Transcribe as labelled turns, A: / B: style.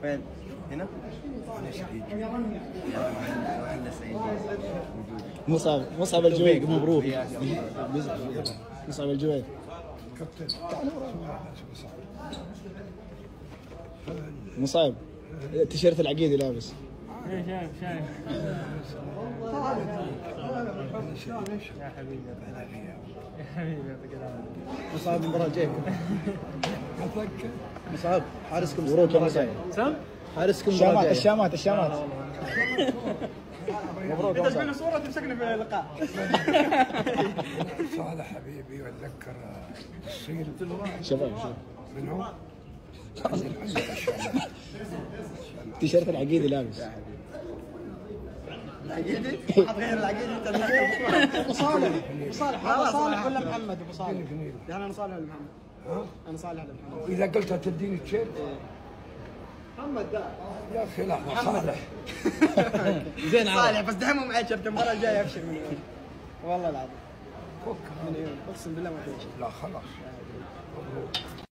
A: فين؟ هنا؟
B: انا سعيد.
A: احنا سعيدين.
C: مصعب الجويق مبروك. مصعب الجويق. مصعب تيشيرت العقيدي لابس.
D: شايف
B: يا حبيبي
D: يا حبيبي يعطيك العافيه.
C: مصعب المباراة الجاية. مصعب حارسكم مبروك يا مصعب.
D: سم؟
C: حارسكم الشامات مبروك.
D: انت تبين صوره تمسكني في اللقاء.
B: صالح حبيبي واتذكر الصين
C: شباب
B: من هو؟
C: تيشيرت العقيدي لابس.
A: العقيدي؟ حط غير العقيدي انت
D: صالح هذا صالح ولا محمد ابو صالح؟
A: يعني انا صالح ولا محمد؟
B: ها؟
A: انا صالح ولا محمد؟
B: اذا قلت تديني تيشيرت
A: محمد ده
B: يا اخي لحظه صالح
C: زين
A: صالح بس دحين معي شرط المره الجايه ابشر من عيون والله العظيم
B: فك
A: من عيون اقسم بالله ما في شيء
B: لا خلاص